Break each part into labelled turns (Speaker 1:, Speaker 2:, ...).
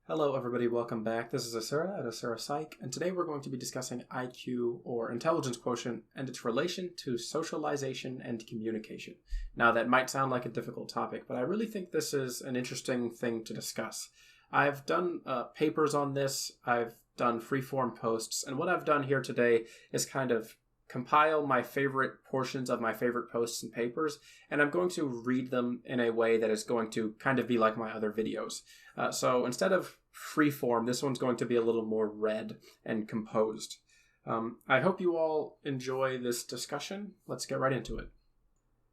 Speaker 1: Hello, everybody. Welcome back. This is Asura at Asura Psych, and today we're going to be discussing IQ, or intelligence quotient, and its relation to socialization and communication. Now, that might sound like a difficult topic, but I really think this is an interesting thing to discuss. I've done papers on this, I've done freeform posts, and what I've done here today is kind of compile my favorite portions of my favorite posts and papers, and I'm going to read them in a way that is going to kind of be like my other videos. So instead of free form, this one's going to be a little more read and composed. I hope you all enjoy this discussion. Let's get right into it.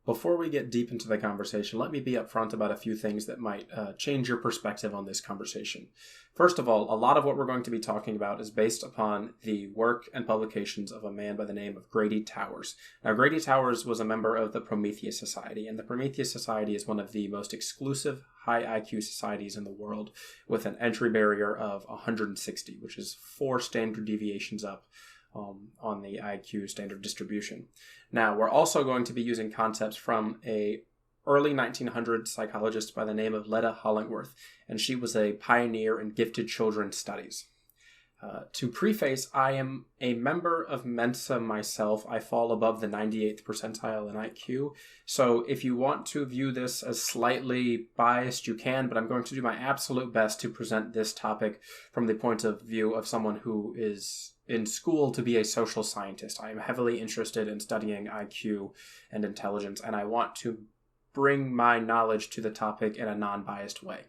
Speaker 1: Before we get deep into the conversation, let me be upfront about a few things that might change your perspective on this conversation. First of all, a lot of what we're going to be talking about is based upon the work and publications of a man by the name of Grady Towers. Now, Grady Towers was a member of the Prometheus Society, and the Prometheus Society is one of the most exclusive high IQ societies in the world, with an entry barrier of 160, which is 4 standard deviations up on the IQ standard distribution. Now, we're also going to be using concepts from a early 1900s psychologist by the name of Letta Hollingworth, and she was a pioneer in gifted children studies. To preface, I am a member of Mensa myself. I fall above the 98th percentile in IQ, so if you want to view this as slightly biased, you can, but I'm going to do my absolute best to present this topic from the point of view of someone who is in school to be a social scientist. I am heavily interested in studying IQ and intelligence, and I want to bring my knowledge to the topic in a non-biased way.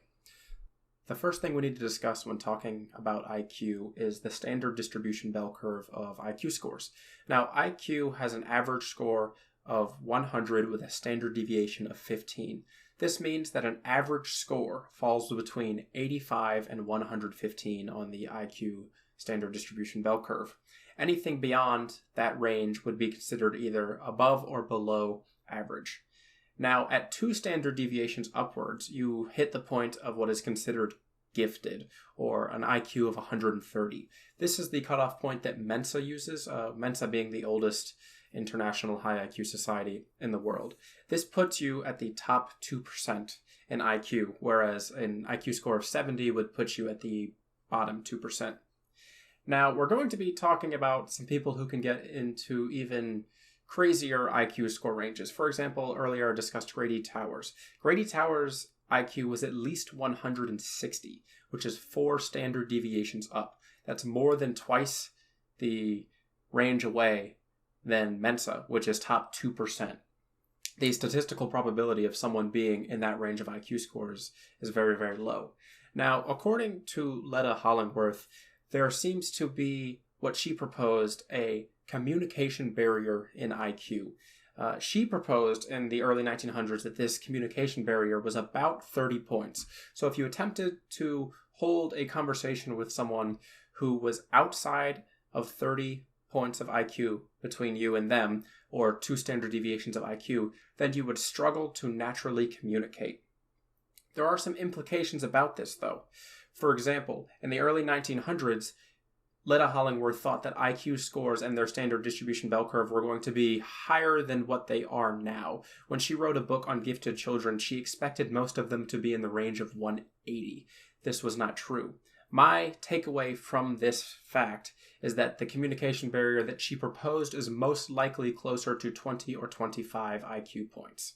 Speaker 1: The first thing we need to discuss when talking about IQ is the standard distribution bell curve of IQ scores. Now, IQ has an average score of 100 with a standard deviation of 15. This means that an average score falls between 85 and 115 on the IQ standard distribution bell curve. Anything beyond that range would be considered either above or below average. Now, at 2 standard deviations upwards, you hit the point of what is considered gifted, or an IQ of 130. This is the cutoff point that Mensa uses, Mensa being the oldest international high IQ society in the world. This puts you at the top 2% in IQ, whereas an IQ score of 70 would put you at the bottom 2%. Now, we're going to be talking about some people who can get into even crazier IQ score ranges. For example, earlier I discussed Grady Towers. Grady Towers' IQ was at least 160, which is 4 standard deviations up. That's more than twice the range away than Mensa, which is top 2%. The statistical probability of someone being in that range of IQ scores is very, very low. Now, according to Letta Hollingworth, there seems to be what she proposed, a communication barrier in IQ. She proposed in the early 1900s that this communication barrier was about 30 points. So if you attempted to hold a conversation with someone who was outside of 30 points of IQ between you and them, or 2 standard deviations of IQ, then you would struggle to naturally communicate. There are some implications about this, though. For example, in the early 1900s, Letta Hollingworth thought that IQ scores and their standard distribution bell curve were going to be higher than what they are now. When she wrote a book on gifted children, she expected most of them to be in the range of 180. This was not true. My takeaway from this fact is that the communication barrier that she proposed is most likely closer to 20 or 25 IQ points.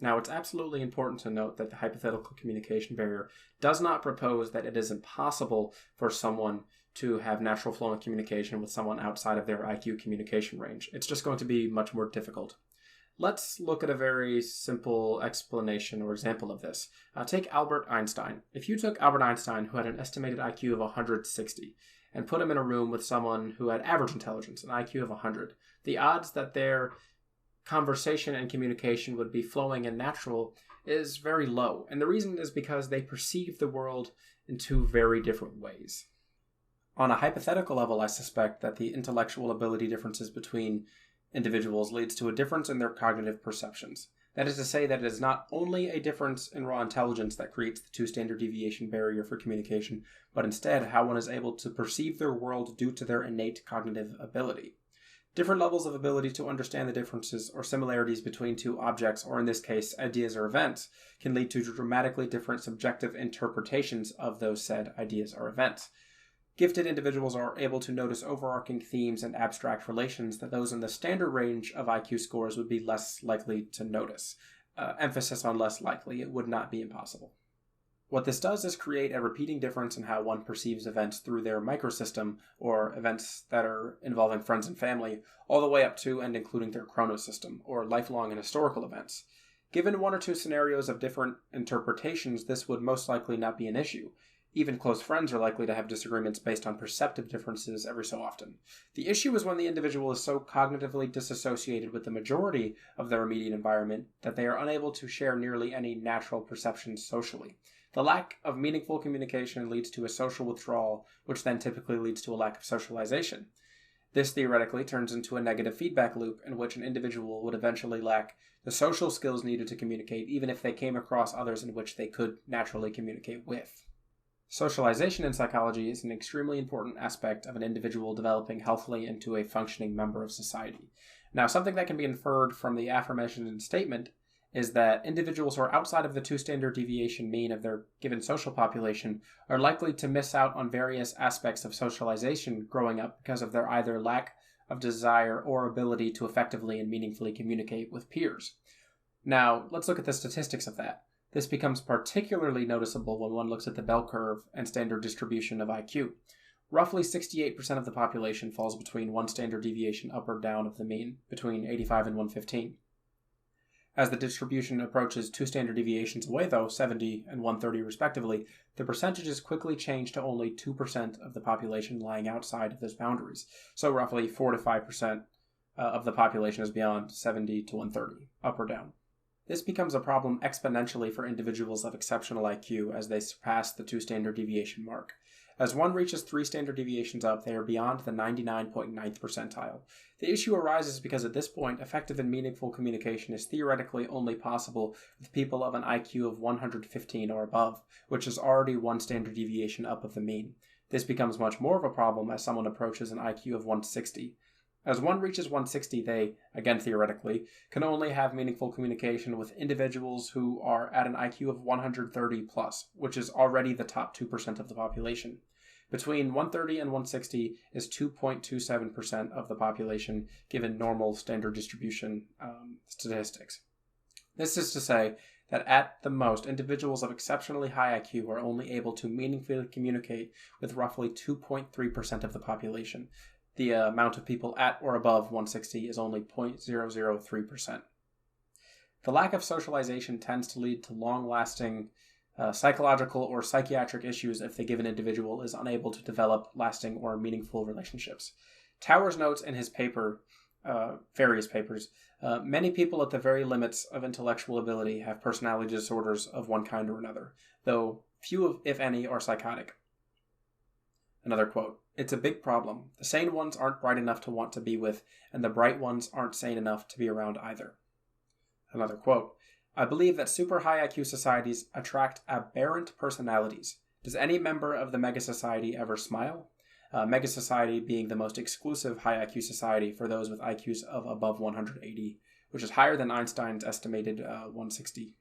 Speaker 1: Now, it's absolutely important to note that the hypothetical communication barrier does not propose that it is impossible for someone to have natural flowing communication with someone outside of their IQ communication range. It's just going to be much more difficult. Let's look at a very simple explanation or example of this. Take Albert Einstein. If you took Albert Einstein, who had an estimated IQ of 160, and put him in a room with someone who had average intelligence, an IQ of 100, the odds that their conversation and communication would be flowing and natural is very low. And the reason is because they perceive the world in 2 very different ways. On a hypothetical level, I suspect that the intellectual ability differences between individuals leads to a difference in their cognitive perceptions. That is to say that it is not only a difference in raw intelligence that creates the 2 standard deviation barrier for communication, but instead how one is able to perceive their world due to their innate cognitive ability. Different levels of ability to understand the differences or similarities between two objects, or in this case, ideas or events, can lead to dramatically different subjective interpretations of those said ideas or events. Gifted individuals are able to notice overarching themes and abstract relations that those in the standard range of IQ scores would be less likely to notice. Emphasis on less likely, it would not be impossible. What this does is create a repeating difference in how one perceives events through their microsystem, or events that are involving friends and family, all the way up to and including their chronosystem, or lifelong and historical events. Given one or two scenarios of different interpretations, this would most likely not be an issue. Even close friends are likely to have disagreements based on perceptive differences every so often. The issue is when the individual is so cognitively disassociated with the majority of their immediate environment that they are unable to share nearly any natural perceptions socially. The lack of meaningful communication leads to a social withdrawal, which then typically leads to a lack of socialization. This theoretically turns into a negative feedback loop in which an individual would eventually lack the social skills needed to communicate, even if they came across others in which they could naturally communicate with. Socialization in psychology is an extremely important aspect of an individual developing healthily into a functioning member of society. Now, something that can be inferred from the aforementioned statement is that individuals who are outside of the 2 standard deviation mean of their given social population are likely to miss out on various aspects of socialization growing up because of their either lack of desire or ability to effectively and meaningfully communicate with peers. Now, let's look at the statistics of that. This becomes particularly noticeable when one looks at the bell curve and standard distribution of IQ. Roughly 68% of the population falls between 1 standard deviation up or down of the mean, between 85 and 115. As the distribution approaches 2 standard deviations away, though, 70 and 130 respectively, the percentages quickly change to only 2% of the population lying outside of those boundaries. So roughly 4 to 5% of the population is beyond 70 to 130, up or down. This becomes a problem exponentially for individuals of exceptional IQ as they surpass the 2 standard deviation mark. As one reaches 3 standard deviations up, they are beyond the 99.9th percentile. The issue arises because at this point, effective and meaningful communication is theoretically only possible with people of an IQ of 115 or above, which is already 1 standard deviation up of the mean. This becomes much more of a problem as someone approaches an IQ of 160. As one reaches 160, they, again theoretically, can only have meaningful communication with individuals who are at an IQ of 130 plus, which is already the top 2% of the population. Between 130 and 160 is 2.27% of the population, given normal standard distribution statistics. This is to say that at the most, individuals of exceptionally high IQ are only able to meaningfully communicate with roughly 2.3% of the population. The amount of people at or above 160 is only 0.003%. The lack of socialization tends to lead to long-lasting psychological or psychiatric issues if the given individual is unable to develop lasting or meaningful relationships. Towers notes in his paper, various papers, many people at the very limits of intellectual ability have personality disorders of one kind or another, though few, if any, are psychotic. Another quote, "It's a big problem. The sane ones aren't bright enough to want to be with, and the bright ones aren't sane enough to be around either." Another quote, "I believe that super high IQ societies attract aberrant personalities. Does any member of the mega society ever smile?" Mega society being the most exclusive high IQ society for those with IQs of above 180, which is higher than Einstein's estimated 160.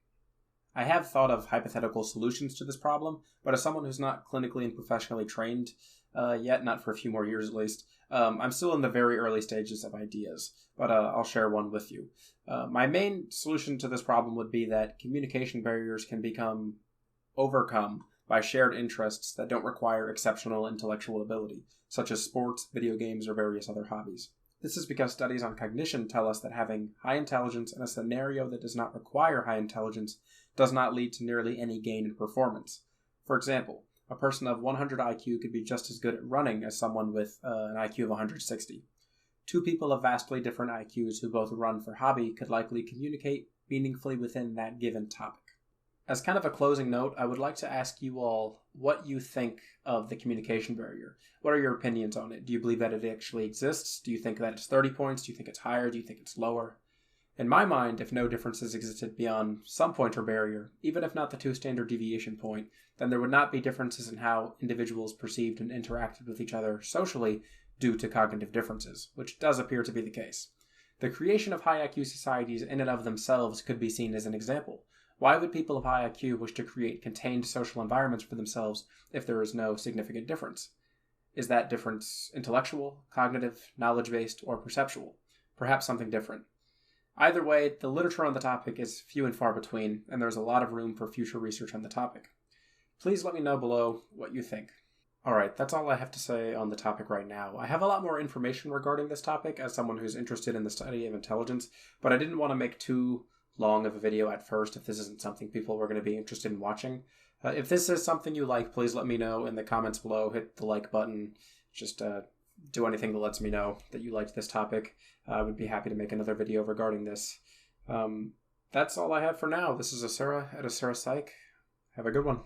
Speaker 1: I have thought of hypothetical solutions to this problem, but as someone who's not clinically and professionally trained yet, not for a few more years at least, I'm still in the very early stages of ideas, but I'll share one with you. My main solution to this problem would be that communication barriers can become overcome by shared interests that don't require exceptional intellectual ability, such as sports, video games, or various other hobbies. This is because studies on cognition tell us that having high intelligence in a scenario that does not require high intelligence does not lead to nearly any gain in performance. For example, a person of 100 IQ could be just as good at running as someone with an IQ of 160. Two people of vastly different IQs who both run for hobby could likely communicate meaningfully within that given topic. As kind of a closing note, I would like to ask you all what you think of the communication barrier. What are your opinions on it? Do you believe that it actually exists? Do you think that it's 30 points? Do you think it's higher? Do you think it's lower? In my mind, if no differences existed beyond some point or barrier, even if not the 2 standard deviation point, then there would not be differences in how individuals perceived and interacted with each other socially due to cognitive differences, which does appear to be the case. The creation of high IQ societies in and of themselves could be seen as an example. Why would people of high IQ wish to create contained social environments for themselves if there is no significant difference? Is that difference intellectual, cognitive, knowledge-based, or perceptual? Perhaps something different. Either way, the literature on the topic is few and far between, and there's a lot of room for future research on the topic. Please let me know below what you think. Alright, that's all I have to say on the topic right now. I have a lot more information regarding this topic as someone who's interested in the study of intelligence, but I didn't want to make too long of a video at first if this isn't something people were going to be interested in watching. If this is something you like, please let me know in the comments below. Hit the like button. Just do anything that lets me know that you liked this topic. I would be happy to make another video regarding this. That's all I have for now. This is Asura at Asura Psych. Have a good one.